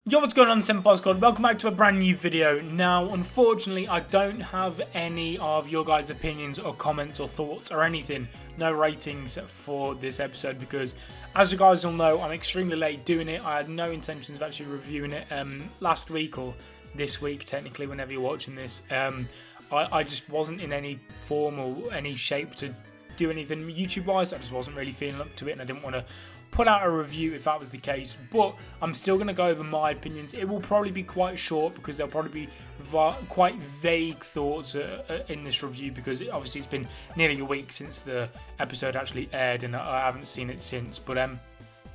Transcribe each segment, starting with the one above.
Yo, what's going on, Senpai Squad? Welcome back to a brand new video. Now, unfortunately, I don't have any of your guys' opinions or comments or thoughts or anything. No ratings for this episode because, as you guys all know, I'm extremely late doing it. I had no intentions of actually reviewing it last week or this week, technically, whenever you're watching this. I just wasn't in any form or any shape to do anything YouTube-wise. I just wasn't really feeling up to it, and I didn't want to put out a review if that was the case, but I'm still going to go over my opinions. It will probably be quite short because there'll probably be quite vague thoughts in this review because obviously it's been nearly a week since the episode actually aired and I haven't seen it since. But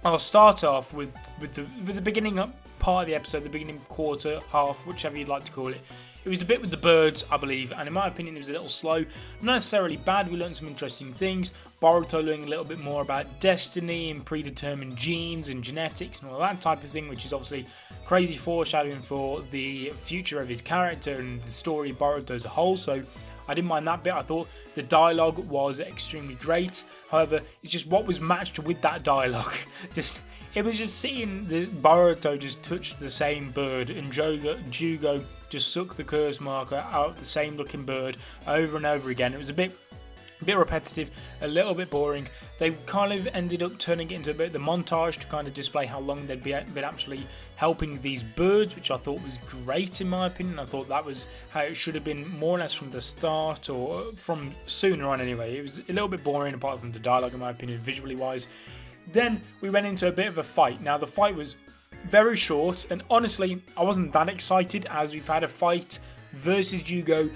I'll start off with the beginning part of the episode, the beginning quarter, half, whichever you'd like to call it. It was the bit with the birds, I believe, and in my opinion it was a little slow. Not necessarily bad, we learned some interesting things. Boruto learning a little bit more about destiny and predetermined genes and genetics and all that type of thing, which is obviously crazy foreshadowing for the future of his character and the story of Boruto as a whole, so I didn't mind that bit. I thought the dialogue was extremely great. However, it's just what was matched with that dialogue. It was just seeing the Boruto just touch the same bird and Jugo just suck the curse marker out the same looking bird over and over again. It was a bit repetitive, a little bit boring. They kind of ended up turning it into a bit of the montage to kind of display how long they'd been actually helping these birds, which I thought was great in my opinion. I thought that was how it should have been more or less from the start, or from sooner on anyway. It was a little bit boring apart from the dialogue in my opinion, visually wise. Then we went into a bit of a fight. Now the fight was very short, and honestly I wasn't that excited, as we've had a fight versus Jugo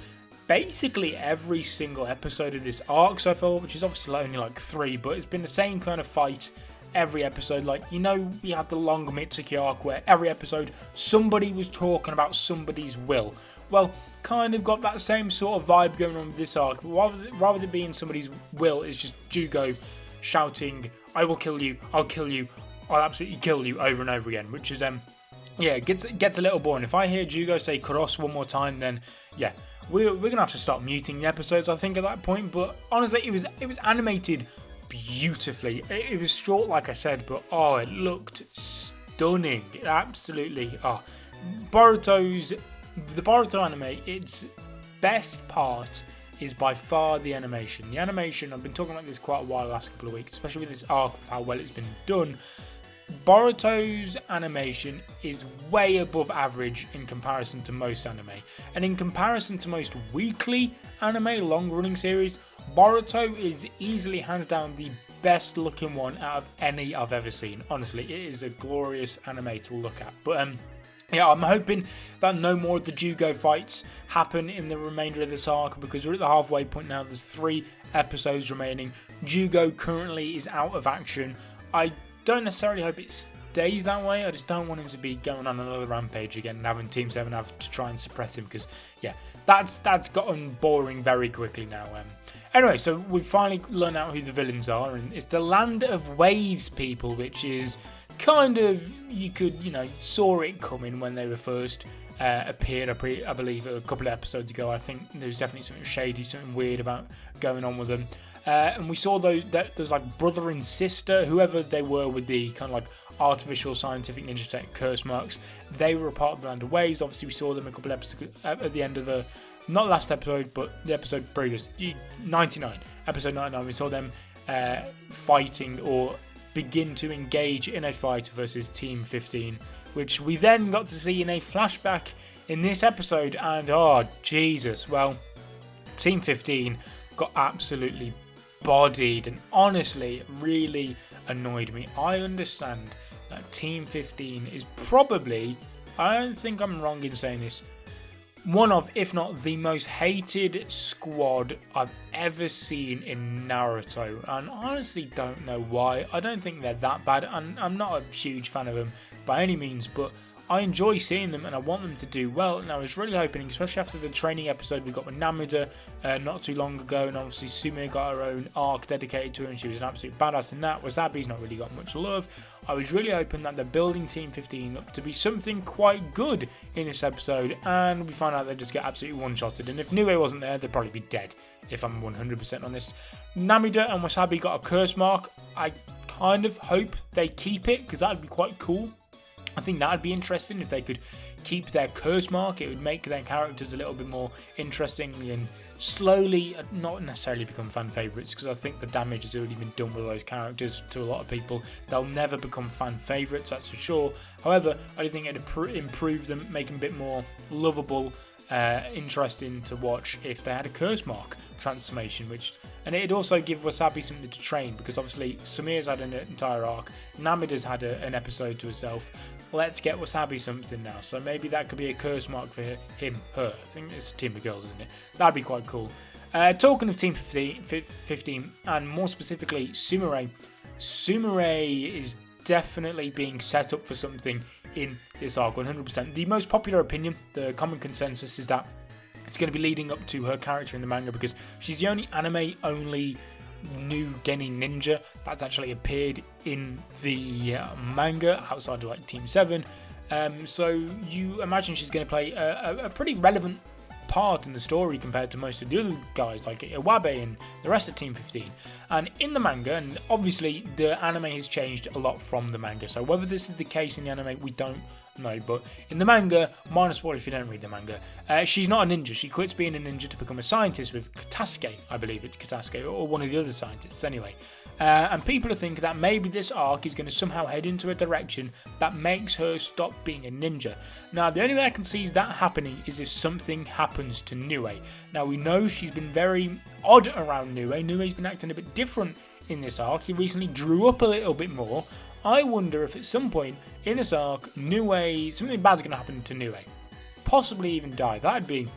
basically every single episode of this arc so far, which is obviously only like 3, but it's been the same kind of fight every episode. Like, you know, we had the long Mitsuki arc where every episode somebody was talking about somebody's will. Well, kind of got that same sort of vibe going on with this arc. Rather than being somebody's will, it's just Jugo shouting, "I will kill you, I'll kill you, I'll absolutely kill you," over and over again, which is yeah, it gets a little boring. If I hear Jugo say cross one more time, then yeah, we're gonna have to start muting the episodes, I think, at that point. But honestly, it was animated beautifully. It was short, like I said, but oh, it looked stunning. Absolutely. The Boruto anime, its best part is by far the animation. The animation, I've been talking about this quite a while the last couple of weeks, especially with this arc of how well it's been done. Boruto's animation is way above average in comparison to most anime, and in comparison to most weekly anime long-running series, Boruto is easily hands down the best looking one out of any I've ever seen. Honestly, it is a glorious anime to look at. But yeah, I'm hoping that no more of the Jugo fights happen in the remainder of this arc, because we're at the halfway point now. There's 3 episodes remaining. Jugo currently is out of action. I don't necessarily hope it stays that way. I just don't want him to be going on another rampage again and having Team 7 have to try and suppress him, because yeah, that's gotten boring very quickly now. Anyway, so we've finally learned out who the villains are, and it's the Land of Waves people, which is kind of, you could, saw it coming when they were first appeared, I believe, a couple of episodes ago. I think there's definitely something shady, something weird about going on with them. And we saw there's like brother and sister, whoever they were with the kind of like artificial scientific ninja tech curse marks. They were a part of the Land of Waves. Obviously, we saw them a couple of episodes at the end of the, not last episode, but the episode previous, 99. Episode 99, we saw them fighting or begin to engage in a fight versus Team 15, which we then got to see in a flashback in this episode. And oh, Jesus, well, Team 15 got absolutely bodied, and honestly it really annoyed me. I understand that Team 15 is probably, I don't think I'm wrong in saying this, one of, if not the most hated squad I've ever seen in Naruto, and I honestly don't know why. I don't think they're that bad, and I'm not a huge fan of them by any means, but I enjoy seeing them and I want them to do well. And I was really hoping, especially after the training episode we got with Namida not too long ago, and obviously Sume got her own arc dedicated to her and she was an absolute badass in that. Wasabi's not really got much love. I was really hoping that they're building Team 15 up to be something quite good in this episode, and we find out they just get absolutely one-shotted. And if Nue wasn't there, they'd probably be dead, if I'm 100% honest. Namida and Wasabi got a curse mark. I kind of hope they keep it, because that would be quite cool. I think that would be interesting if they could keep their curse mark. It would make their characters a little bit more interesting and slowly, not necessarily become fan favourites, because I think the damage has already been done with those characters to a lot of people. They'll never become fan favourites, that's for sure. However, I do think it'd improve them, make them a bit more lovable, interesting to watch if they had a curse mark transformation, and it'd also give Wasabi something to train, because obviously Samir's had an entire arc, Namida's had an episode to herself. Let's get Wasabi something now, so maybe that could be a curse mark for her. I think it's a team of girls, isn't it? That'd be quite cool. Talking of Team 15 and more specifically Sumire is definitely being set up for something in this arc, 100%. The most popular opinion, the common consensus, is that it's going to be leading up to her character in the manga, because she's the only anime-only new Geni ninja that's actually appeared in the manga outside of like Team 7. So you imagine she's going to play a pretty relevant part in the story compared to most of the other guys like Iwabe and the rest of Team 15. And in the manga, and obviously the anime has changed a lot from the manga, so whether this is the case in the anime, we don't know, but in the manga, minus spoiler if you don't read the manga, she's not a ninja. She quits being a ninja to become a scientist with Katasuke, I believe it's Katasuke, or one of the other scientists anyway. And people are thinking that maybe this arc is going to somehow head into a direction that makes her stop being a ninja. Now, the only way I can see that happening is if something happens to Nue. Now, we know she's been very odd around Nue. Nue's been acting a bit different in this arc. He recently grew up a little bit more. I wonder if at some point in this arc, Nue, something bad's going to happen to Nue. Possibly even die. That'd be...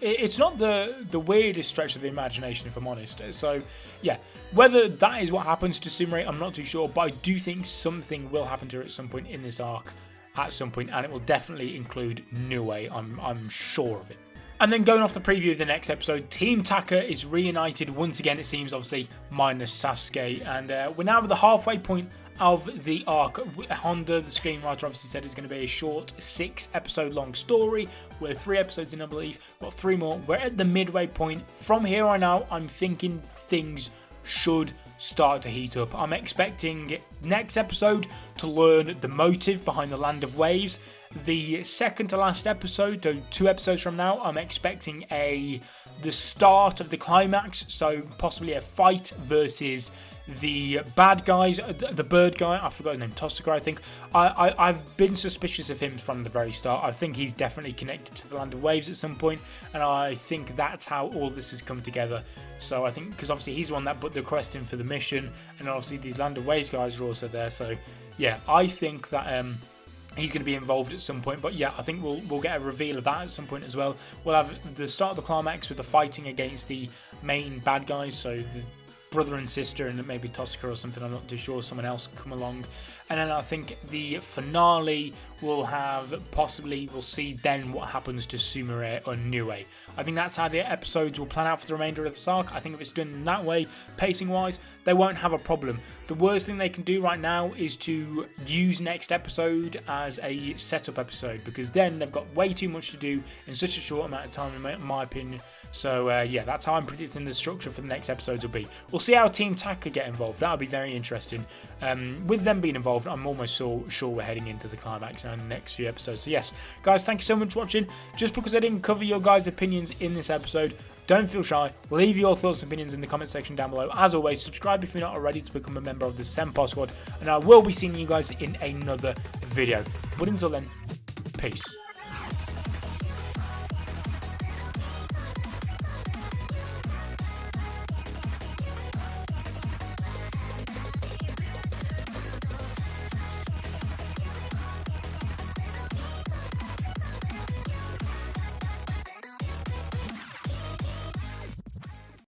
It's not the weirdest stretch of the imagination, if I'm honest. So, yeah, whether that is what happens to Sumire, I'm not too sure, but I do think something will happen to her at some point in this arc, and it will definitely include Nue. I'm sure of it. And then going off the preview of the next episode, Team Taka is reunited once again, it seems, obviously, minus Sasuke, and we're now at the halfway point of the arc. Honda, the screenwriter, obviously said it's going to be a short 6-episode long story. We're 3 episodes in, I believe. Got 3 more. We're at the midway point. From here on out, I'm thinking things should start to heat up. I'm expecting next episode to learn the motive behind the Land of Waves. The second to last episode, so 2 episodes from now, I'm expecting the start of the climax, so possibly a fight versus the bad guys, the bird guy, I forgot his name, Tosaka, I think. I've been suspicious of him from the very start. I think he's definitely connected to the Land of Waves at some point, and I think that's how all this has come together. So I think, because obviously he's the one that put the request in for the mission, and obviously these Land of Waves guys are also there, so yeah, I think that he's going to be involved at some point, but yeah, I think we'll get a reveal of that at some point as well. We'll have the start of the climax with the fighting against the main bad guys, so the brother and sister, and maybe Tosaka or something, I'm not too sure, someone else come along. And then I think the finale will have, possibly, we'll see then what happens to Sumire or Nue. I think that's how the episodes will plan out for the remainder of this arc. I think if it's done in that way, pacing-wise, they won't have a problem. The worst thing they can do right now is to use next episode as a setup episode, because then they've got way too much to do in such a short amount of time, in my opinion. So yeah, that's how I'm predicting the structure for the next episodes will be. We'll see how Team Taka get involved. That'll be very interesting. With them being involved, I'm almost sure we're heading into the climax now in the next few episodes. So yes, guys, thank you so much for watching. Just because I didn't cover your guys' opinions in this episode, don't feel shy. Leave your thoughts and opinions in the comment section down below. As always, subscribe if you're not already to become a member of the Senpai Squad. And I will be seeing you guys in another video. But until then, peace.